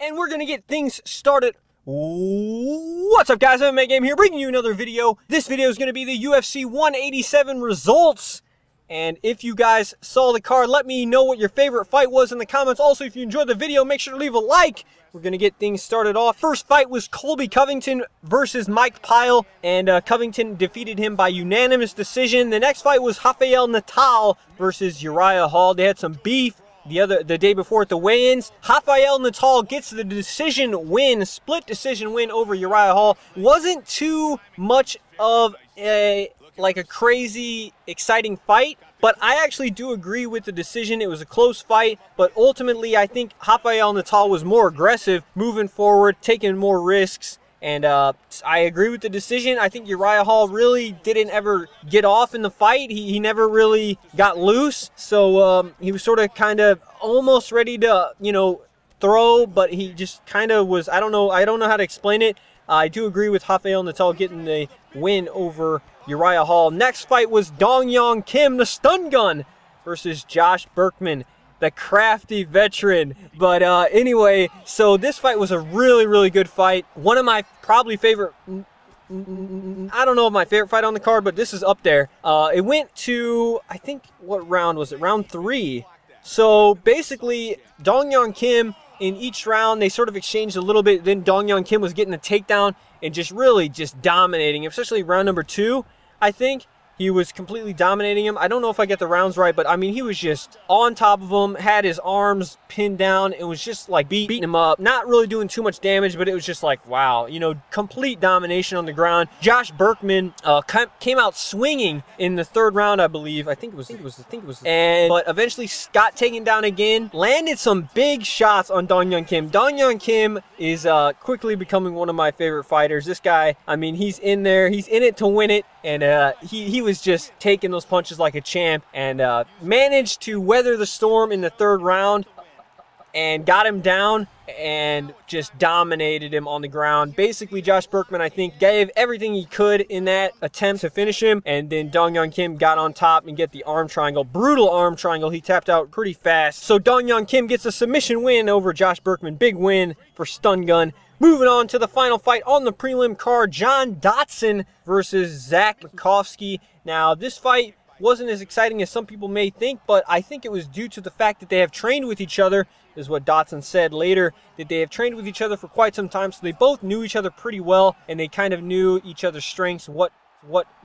and we're gonna get things started. What's up, guys? MMA Game here, bringing you another video. This video is gonna be the UFC 187 results. And if you guys saw the card, let me know what your favorite fight was in the comments. Also, if you enjoyed the video, make sure to leave a like. We're going to get things started off. First fight was Colby Covington versus Mike Pyle, and Covington defeated him by unanimous decision. The next fight was Rafael Natal versus Uriah Hall. They had some beef the day before at the weigh-ins. Rafael Natal gets the decision win, split decision win over Uriah Hall. Wasn't too much of a crazy exciting fight, but I actually do agree with the decision. It was a close fight, but ultimately I think Rafael Natal was more aggressive, moving forward, taking more risks, and I agree with the decision. I think Uriah Hall really didn't ever get off in the fight. He never really got loose, so he was sort of kind of almost ready to, you know, throw, but he just kind of was, I don't know how to explain it. I do agree with Rafael Natal getting the win over Uriah Hall. Next fight was Dong Yong Kim, the stun gun, versus Josh Berkman, the crafty veteran. But anyway, so this fight was a really good fight. One of my probably favorite, I don't know if my favorite fight on the card, but this is up there. It went to, I think, what round was it? Round 3. So basically, Dong Yong Kim, in each round, they sort of exchanged a little bit. Then Dong Yong Kim was getting a takedown and just really dominating, especially round number 2. I think he was completely dominating him. I don't know if I get the rounds right, but I mean, he was just on top of him, had his arms pinned down. It was just like beating him up, not really doing too much damage, but it was just like, wow, you know, complete domination on the ground. Josh Berkman came out swinging in the 3rd round, I believe. But eventually got taken down again, landed some big shots on Dong Yong Kim. Dong Yong Kim is quickly becoming one of my favorite fighters. This guy, I mean, he's in there, he's in it to win it, and he was just taking those punches like a champ, and managed to weather the storm in the 3rd round and got him down and just dominated him on the ground. Basically, Josh Berkman, I think, gave everything he could in that attempt to finish him, and then Dong Yong Kim got on top and get the arm triangle. Brutal arm triangle. He tapped out pretty fast. So Dong Yong Kim gets a submission win over Josh Berkman. Big win for Stun Gun. Moving on to the final fight on the prelim card, John Dodson versus Zach Makovsky. Now, this fight wasn't as exciting as some people may think, but I think it was due to the fact that they have trained with each other, is what Dodson said later, that they have trained with each other for quite some time, so they both knew each other pretty well, and they kind of knew each other's strengths, what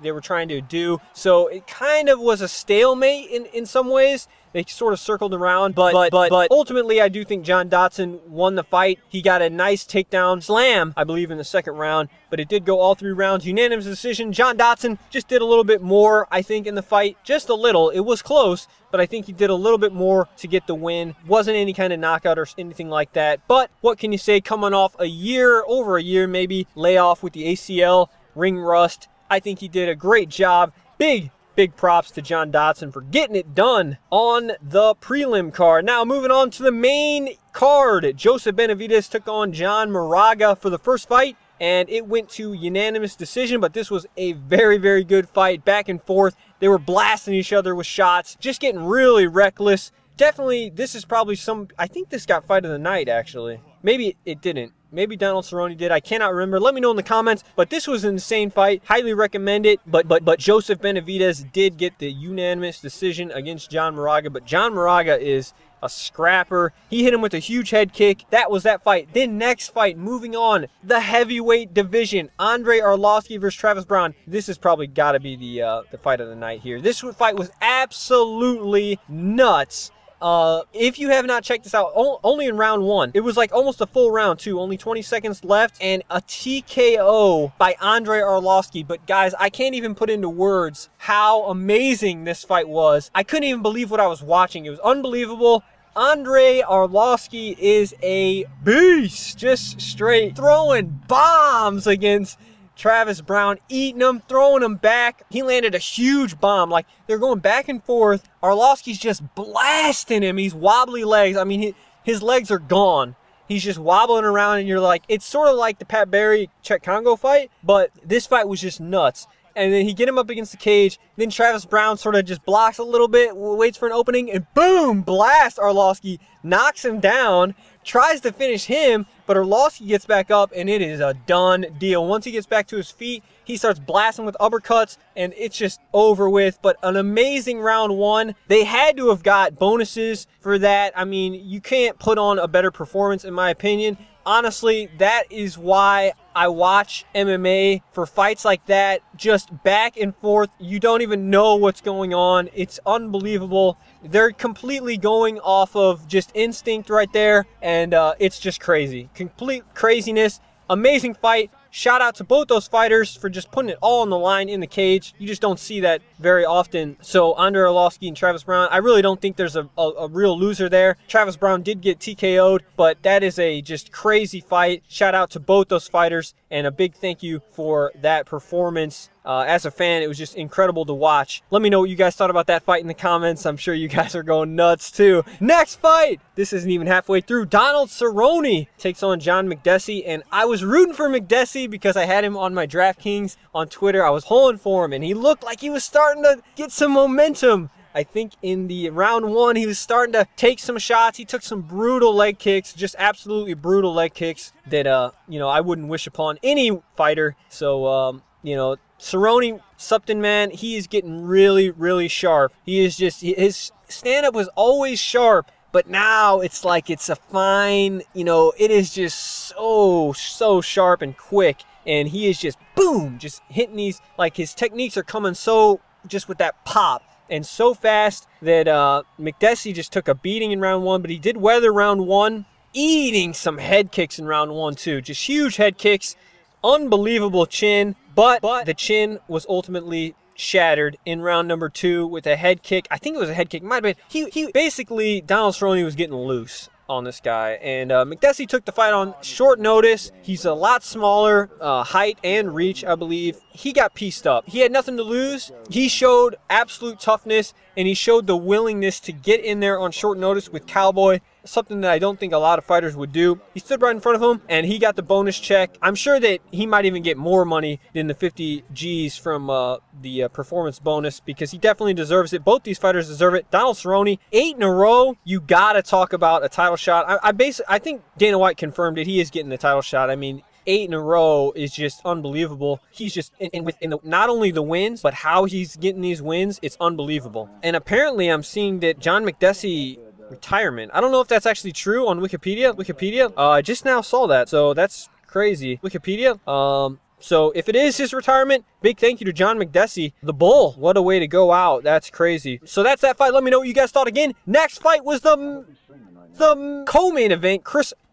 they were trying to do. So it kind of was a stalemate in some ways. They sort of circled around, but ultimately I do think John Dodson won the fight. He got a nice takedown slam, I believe, in the 2nd round, but it did go all 3 rounds. Unanimous decision. John Dodson just did a little bit more, I think, in the fight. Just a little. It was close, but I think he did a little bit more to get the win. Wasn't any kind of knockout or anything like that. But what can you say, coming off over a year maybe, layoff with the ACL, ring rust. I think he did a great job. Big props to John Dodson for getting it done on the prelim card. Now, moving on to the main card. Joseph Benavidez took on John Moraga for the first fight, and it went to unanimous decision, but this was a very good fight, back and forth. They were blasting each other with shots, just getting really reckless. Definitely, this is probably I think this got fight of the night, actually. Maybe it didn't. Maybe Donald Cerrone did. I cannot remember. Let me know in the comments. But this was an insane fight. Highly recommend it. But Joseph Benavidez did get the unanimous decision against John Moraga. But John Moraga is a scrapper. He hit him with a huge head kick. That was that fight. Then next fight, moving on, the heavyweight division. Andre Arlovski versus Travis Browne. This has probably got to be the fight of the night here. This fight was absolutely nuts. If you have not checked this out, only in round 1. It was like almost a full round too, only 20 seconds left, and a TKO by Andre Arlovski. But guys, I can't even put into words how amazing this fight was. I couldn't even believe what I was watching. It was unbelievable. Andre Arlovski is a beast, just straight throwing bombs against Travis Browne, eating him, throwing him back. He landed a huge bomb. Like, they're going back and forth. Arlovski's just blasting him. He's wobbly legs. I mean, his legs are gone. He's just wobbling around, and you're like, it's sort of like the Pat Barry-Czech Congo fight, but this fight was just nuts. And then he get him up against the cage. Then Travis Browne sort of just blocks a little bit, waits for an opening, and boom, blast Arlovski, knocks him down. tries to finish him, but Arlovski gets back up, and it is a done deal. Once he gets back to his feet, he starts blasting with uppercuts, and it's just over with. But an amazing round one. They had to have got bonuses for that. I mean, you can't put on a better performance, in my opinion. Honestly, that is why I watch MMA, for fights like that, just back and forth. You don't even know what's going on. It's unbelievable. They're completely going off of just instinct right there, and it's just crazy. Complete craziness. Amazing fight. Shout out to both those fighters for just putting it all on the line in the cage. You just don't see that very often. So Andrei Arlovski and Travis Browne, I really don't think there's a real loser there. Travis Browne did get TKO'd, but that is a just crazy fight. Shout out to both those fighters, and a big thank you for that performance. As a fan, it was just incredible to watch. Let me know what you guys thought about that fight in the comments. I'm sure you guys are going nuts too. Next fight! This isn't even halfway through. Donald Cerrone takes on John Makdessi, and I was rooting for Makdessi because I had him on my DraftKings on Twitter. I was pulling for him, and he looked like he was starting to get some momentum. I think in the round one, he was starting to take some shots. He took some brutal leg kicks, just absolutely brutal leg kicks that, you know, I wouldn't wish upon any fighter. So, you know, Cerrone, something, man, he is getting really, really sharp. He is just, his stand-up was always sharp, but now it's like it's a fine, you know, it is just so sharp and quick. And he is just, boom, just hitting these, like his techniques are coming so, just with that pop. And so fast that Makdessi just took a beating in round one, but he did weather round one, eating some head kicks in round one too. Just huge head kicks, unbelievable chin, but the chin was ultimately shattered in round number two with a head kick. I think it was a head kick. Might have been. He basically, Donald Cerrone was getting loose on this guy, and Makdessi took the fight on short notice. He's a lot smaller, height and reach, I believe. He got pieced up. He had nothing to lose. He showed absolute toughness, and he showed the willingness to get in there on short notice with Cowboy, something that I don't think a lot of fighters would do. He stood right in front of him, and he got the bonus check. I'm sure that he might even get more money than the 50 G's from the performance bonus, because he definitely deserves it. Both these fighters deserve it. Donald Cerrone, 8 in a row. You gotta talk about a title shot. I think Dana White confirmed it. He is getting the title shot. I mean, 8 in a row is just unbelievable. He's just, not only the wins, but how he's getting these wins, it's unbelievable. And apparently I'm seeing that John Makdessi retirement. I don't know if that's actually true on Wikipedia. I just now saw that, so that's crazy. Wikipedia. So if it is his retirement, big thank you to John Makdessi, the Bull. What a way to go out. That's crazy. So that's that fight. Let me know what you guys thought again. Next fight was the co-main event.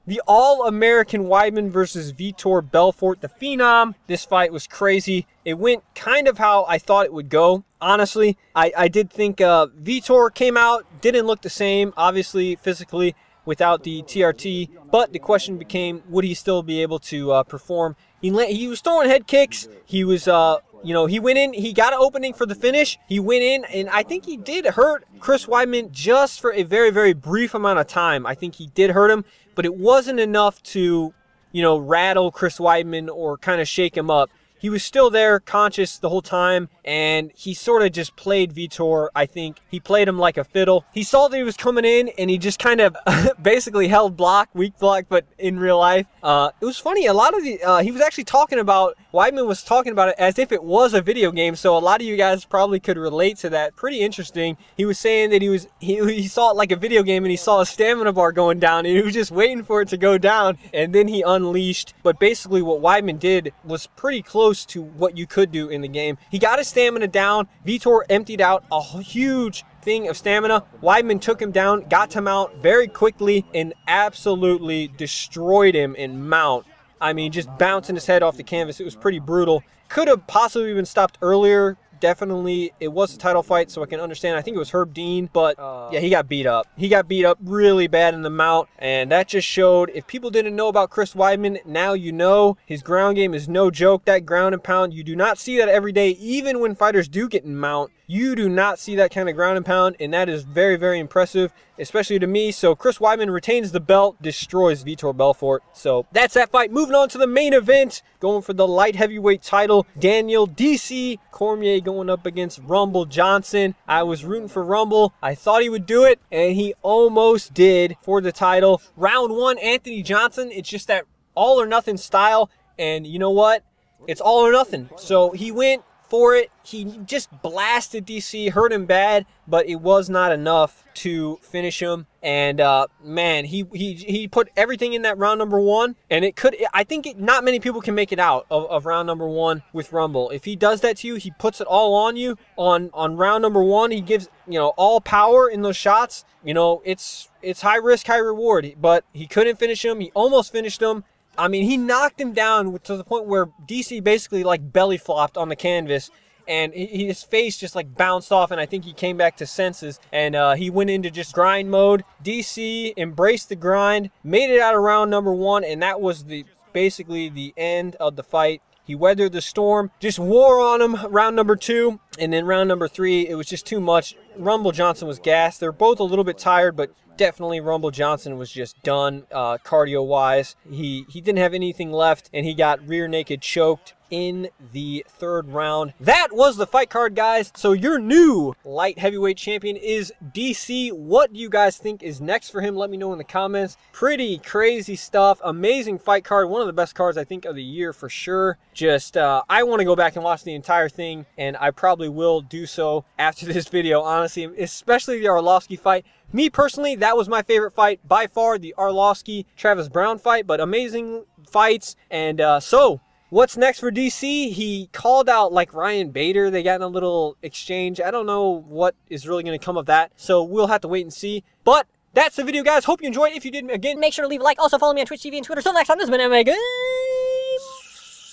The All-American Weidman versus Vitor Belfort, the Phenom. This fight was crazy. It went kind of how I thought it would go. Honestly, I did think Vitor came out, didn't look the same, obviously, physically, without the TRT. But the question became, would he still be able to perform? He was throwing head kicks. He was, you know, he went in, he got an opening for the finish. He went in, and I think he did hurt Chris Weidman just for a very, very brief amount of time. I think he did hurt him, but it wasn't enough to, you know, rattle Chris Weidman or kind of shake him up. He was still there, conscious the whole time, and he sort of just played Vitor, I think. He played him like a fiddle. He saw that he was coming in, and he just kind of basically held block, weak block, but in real life. It was funny, a lot of the, he was actually talking about, Weidman was talking about it as if it was a video game, so a lot of you guys probably could relate to that. Pretty interesting. He was saying that he saw it like a video game, and he saw a stamina bar going down, and he was just waiting for it to go down, and then he unleashed. But basically what Weidman did was pretty close to what you could do in the game. He got his stamina down. Vitor emptied out a huge thing of stamina. Weidman took him down, got to mount very quickly, and absolutely destroyed him in mount. I mean, just bouncing his head off the canvas. It was pretty brutal. Could have possibly been stopped earlier. Definitely, it was a title fight, so I can understand. I think it was Herb Dean, but yeah, he got beat up. He got beat up really bad in the mount, and that just showed, if people didn't know about Chris Weidman, now you know. His ground game is no joke. That ground and pound, you do not see that every day. Even when fighters do get in mount, you do not see that kind of ground and pound, and that is very, very impressive, especially to me. So Chris Weidman retains the belt, destroys Vitor Belfort. So that's that fight. Moving on to the main event, going for the light heavyweight title, Daniel DC Cormier going up against Rumble Johnson. I was rooting for Rumble. I thought he would do it, and he almost did for the title. Round 1, Anthony Johnson. It's just that all or nothing style, and you know what? It's all or nothing. So he went for it. He just blasted DC, hurt him bad, but it was not enough to finish him. And man, he put everything in that round number 1, and it could, I think not many people can make it out of round number 1 with Rumble. If he does that to you, he puts it all on you on round number 1. He gives, you know, all power in those shots. You know, it's high risk, high reward, but he couldn't finish him. He almost finished him. I mean, he knocked him down to the point where DC basically like belly flopped on the canvas, and his face just like bounced off, and I think he came back to senses, and he went into just grind mode. DC embraced the grind, made it out of round number 1, and that was basically the end of the fight. He weathered the storm, just wore on him round number 2, and then round number 3, it was just too much. Rumble Johnson was gassed. They're both a little bit tired, but definitely Rumble Johnson was just done cardio-wise. He didn't have anything left, and he got rear naked choked in the 3rd round. That was the fight card, guys. So your new light heavyweight champion is DC. What do you guys think is next for him? Let me know in the comments. Pretty crazy stuff. Amazing fight card. One of the best cards, I think, of the year for sure. Just, I want to go back and watch the entire thing, and I probably will do so after this video, honestly, especially the Arlovski fight. Me personally, that was my favorite fight by far, the Arlovski-Travis Browne fight, but amazing fights. And so what's next for DC? He called out like Ryan Bader. They got in a little exchange. I don't know what is really going to come of that, so we'll have to wait and see. But that's the video, guys. Hope you enjoyed. If you did, again, make sure to leave a like. Also follow me on Twitch TV and Twitter. So next time, this has been MMA Games.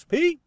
Peace.